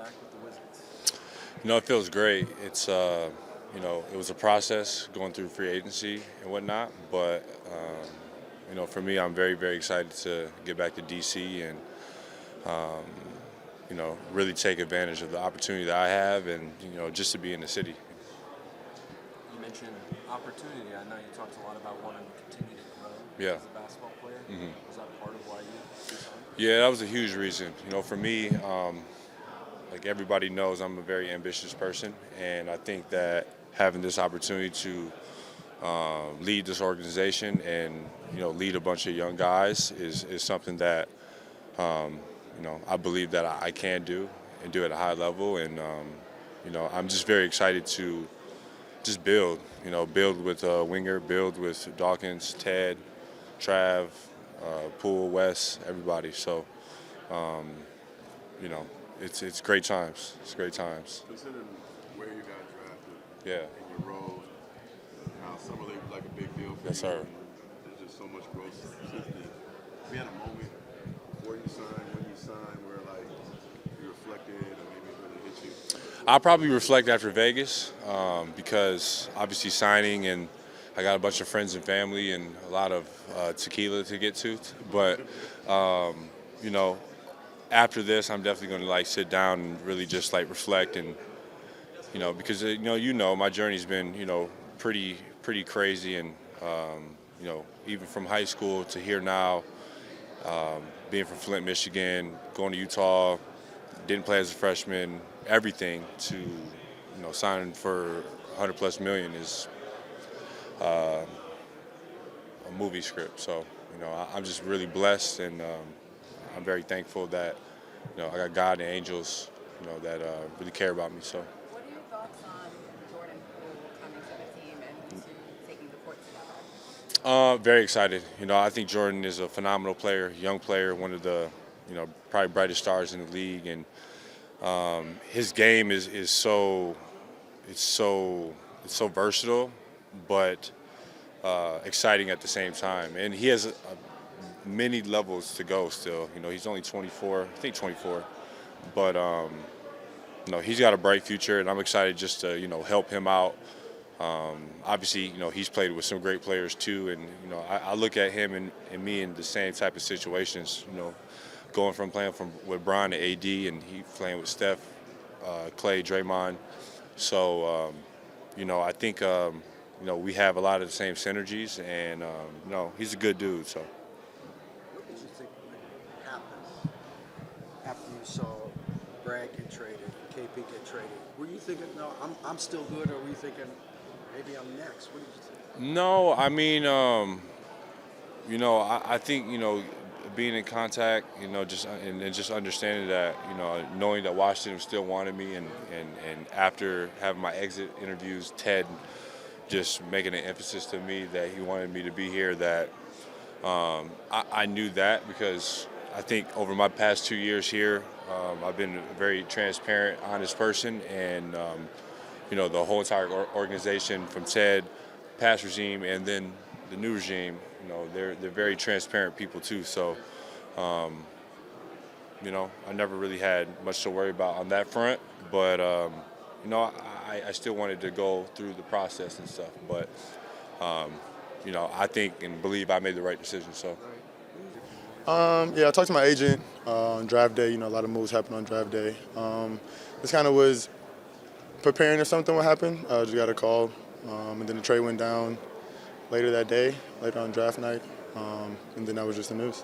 back with the Wizards? It feels great. It's it was a process going through free agency and whatnot, but for me, I'm very, very excited to get back to DC and really take advantage of the opportunity that I have and just to be in the city. You mentioned opportunity. I know you talked a lot about wanting to continue to grow as a basketball player. Mm-hmm. Was that part of why you signed? Yeah, that was a huge reason. For me, like everybody knows, I'm a very ambitious person, and I think that having this opportunity to lead this organization and lead a bunch of young guys is something that I believe that I can do and do at a high level, and I'm just very excited to just build with Winger, build with Dawkins, Ted, Trav, Poole, Wes, everybody. So it's great times. It's great times. Considering where you got drafted, Yeah. and your role, how summer league was like a big deal for Yes, you. sir. And there's just so much growth since then. We had a moment before you signed, when you signed, where like you reflected or maybe it really hit you. I'll probably reflect after Vegas because obviously signing, and I got a bunch of friends and family and a lot of tequila to get to. But after this, I'm definitely going to sit down and really just reflect and because my journey's been pretty crazy, and even from high school to here now, being from Flint, Michigan, going to Utah, didn't play as a freshman, everything to signing for $100+ million is a movie script. So I'm just really blessed, and I'm very thankful that I got God and angels that really care about me. So. What are your thoughts on Jordan Poole coming to the team and taking the court together? Very excited. I think Jordan is a phenomenal player, young player, one of the probably brightest stars in the league, and his game is so versatile, but exciting at the same time. And he has many levels to go still. He's only 24, I think 24, but he's got a bright future, and I'm excited just to help him out. Obviously, he's played with some great players too, and I look at him and me in the same type of situations. Going from playing with Bron to AD, and he playing with Steph, Clay, Draymond. So I think we have a lot of the same synergies, and he's a good dude. So. What did you think happened after you saw Brad get traded, KP get traded? Were you thinking, no, I'm still good, or were you thinking, maybe I'm next? What did you think? No, I mean, I think being in contact, just understanding that, knowing that Washington still wanted me, and after having my exit interviews, Ted just making an emphasis to me that he wanted me to be here, that I knew that because I think over my past 2 years here, I've been a very transparent, honest person, and the whole entire organization, from Ted, past regime, and then the new regime, they're very transparent people too. So, I never really had much to worry about on that front. But I still wanted to go through the process and stuff. But I think and believe I made the right decision. So. Yeah, I talked to my agent on draft day. A lot of moves happen on draft day. This kind of was preparing if something would happen. Just got a call, and then the trade went down later that day, later on draft night, and then that was just the news.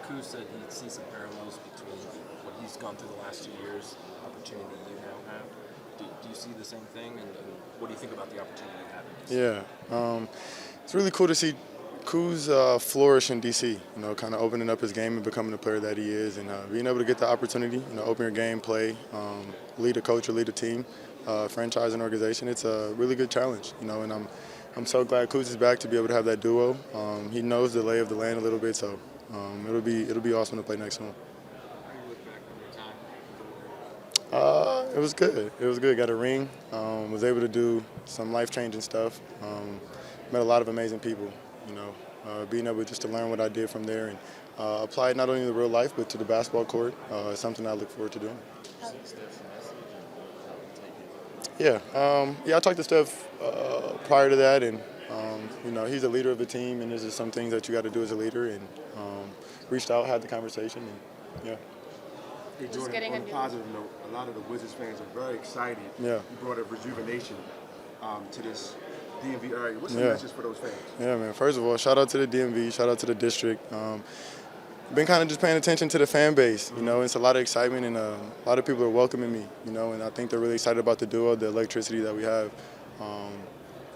Kuz said he'd see some parallels between what he's gone through the last 2 years and the opportunity you now have. Do you see the same thing, and what do you think about the opportunity you have? Yeah, it's really cool to see Kuz flourish in DC, kind of opening up his game and becoming the player that he is, and being able to get the opportunity, open your game, play, lead a coach or lead a team, franchise and organization. It's a really good challenge, and I'm so glad Kuz is back to be able to have that duo. He knows the lay of the land a little bit, so it'll be awesome to play next to him. How do you look back on your time? It was good. It was good. Got a ring. Was able to do some life-changing stuff. Met a lot of amazing people. Being able just to learn what I did from there and apply it not only to real life but to the basketball court is something I look forward to doing. Yeah, I talked to Steph prior to that, and he's a leader of the team, and there's just some things that you got to do as a leader, and reached out, had the conversation, and yeah. Hey, Jordan, on a positive note, a lot of the Wizards fans are very excited. Yeah. You brought a rejuvenation to this DMV area. What's the message for those fans? Yeah, man. First of all, shout out to the DMV, shout out to the district. Been kind of just paying attention to the fan base. It's a lot of excitement, and a lot of people are welcoming me. And I think they're really excited about the duo, the electricity that we have.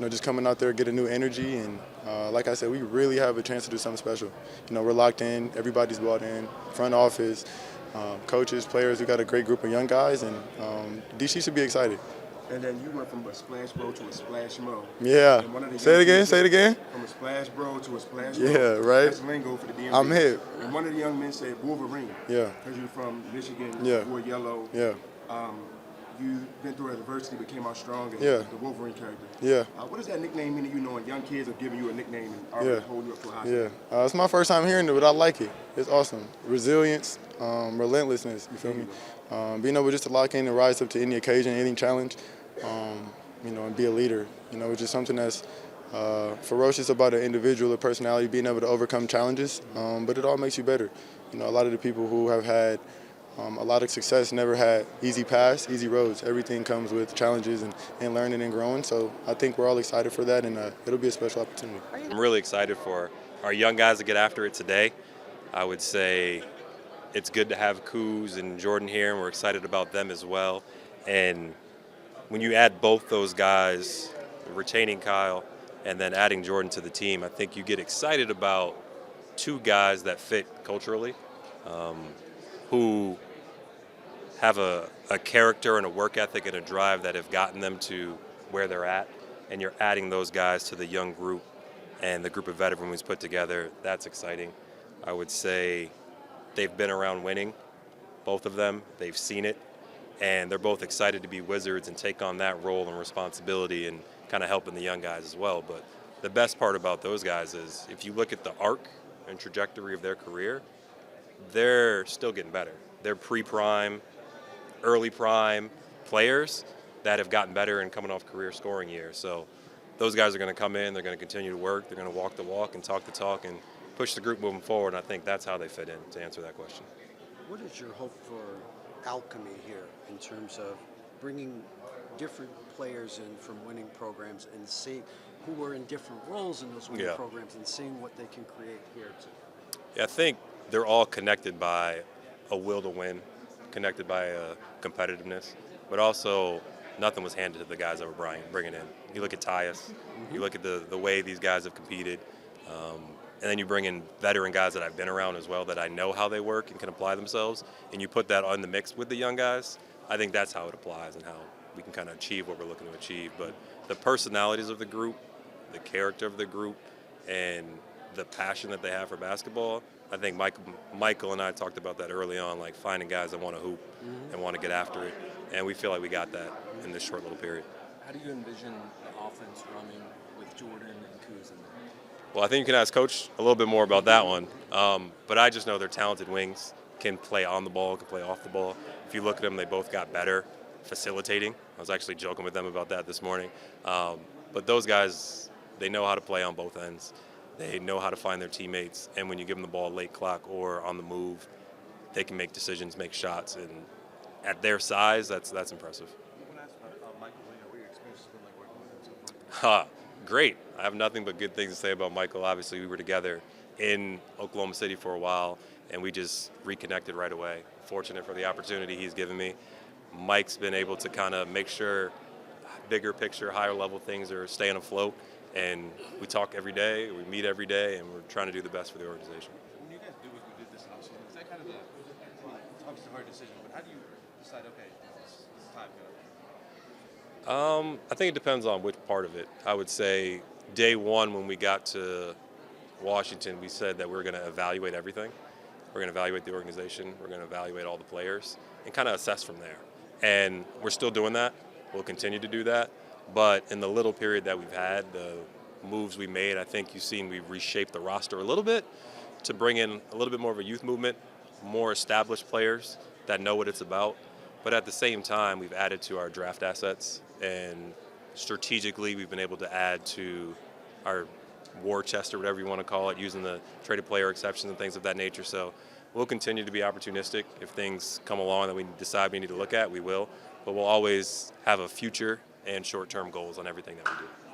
Just coming out there, get a new energy, and like I said, we really have a chance to do something special. We're locked in, everybody's bought in, front office, coaches, players. We got a great group of young guys, and DC should be excited. And then you went from a splash bro to a splash mo. Yeah. Say it again. From a splash bro to a splash Yeah, bro. right. That's lingo for the DMV. I'm hip. And one of the young men said Wolverine. Yeah. Because you're from Michigan, Yeah. wore yellow. Yeah. You've been through adversity but came out strong as Yeah. the Wolverine character. Yeah. What does that nickname mean to you, knowing young kids are giving you a nickname and already holding you up to a high standard? Yeah. It's my first time hearing it, but I like it. It's awesome. Resilience, relentlessness, you feel me? Being able just to lock in and rise up to any occasion, any challenge, and be a leader. It's just something that's ferocious about an individual, a personality, being able to overcome challenges, but it all makes you better. A lot of the people who have had a lot of success never had easy paths, easy roads. Everything comes with challenges and learning and growing. So I think we're all excited for that, and it'll be a special opportunity. I'm really excited for our young guys to get after it today. I would say it's good to have Kuz and Jordan here, and we're excited about them as well. And when you add both those guys, retaining Kyle and then adding Jordan to the team, I think you get excited about two guys that fit culturally, who have a character and a work ethic and a drive that have gotten them to where they're at. And you're adding those guys to the young group and the group of veterans we've put together. That's exciting. I would say they've been around winning, both of them. They've seen it. And they're both excited to be Wizards and take on that role and responsibility and kind of helping the young guys as well. But the best part about those guys is if you look at the arc and trajectory of their career, they're still getting better. They're pre-prime, early prime players that have gotten better and coming off career scoring years. So those guys are going to come in, they're going to continue to work, they're going to walk the walk and talk the talk and push the group moving forward. And I think that's how they fit in, to answer that question. What is your hope for alchemy here in terms of bringing different players in from winning programs and see who are in different roles in those winning programs and seeing what they can create here too? Yeah, I think they're all connected by a will to win, connected by a competitiveness, but also nothing was handed to the guys that were bringing in. You look at Tyus, you look at the way these guys have competed, and then you bring in veteran guys that I've been around as well that I know how they work and can apply themselves, and you put that on the mix with the young guys. I think that's how it applies and how we can kind of achieve what we're looking to achieve. But the personalities of the group, the character of the group, and the passion that they have for basketball, I think Michael and I talked about that early on, like finding guys that want to hoop and want to get after it, and we feel like we got that in this short little period. How do you envision the offense running with Jordan and Kuz in there? Well, I think you can ask Coach a little bit more about that one, but I just know they're talented wings, can play on the ball, can play off the ball. If you look at them, they both got better facilitating. I was actually joking with them about that this morning. But those guys, they know how to play on both ends. They know how to find their teammates, and when you give them the ball late clock or on the move, they can make decisions, make shots, and at their size, that's impressive. Great. I have nothing but good things to say about Michael. Obviously, we were together in Oklahoma City for a while, and we just reconnected right away. Fortunate for the opportunity he's given me. Mike's been able to kind of make sure bigger picture, higher level things are staying afloat. And we talk every day, we meet every day, and we're trying to do the best for the organization. When you guys do what you did this offseason, is that kind of obviously a hard decision, but how do you decide, okay, it's time to go? I think it depends on which part of it. I would say day one when we got to Washington, we said that we were going to evaluate everything. We're going to evaluate the organization. We're going to evaluate all the players and kind of assess from there. And we're still doing that. We'll continue to do that. But in the little period that we've had, the moves we made, I think you've seen we've reshaped the roster a little bit to bring in a little bit more of a youth movement, more established players that know what it's about. But at the same time, we've added to our draft assets, and strategically, we've been able to add to our war chest, or whatever you want to call it, using the traded player exceptions and things of that nature. So we'll continue to be opportunistic. If things come along that we decide we need to look at, we will. But we'll always have a future and short-term goals on everything that we do.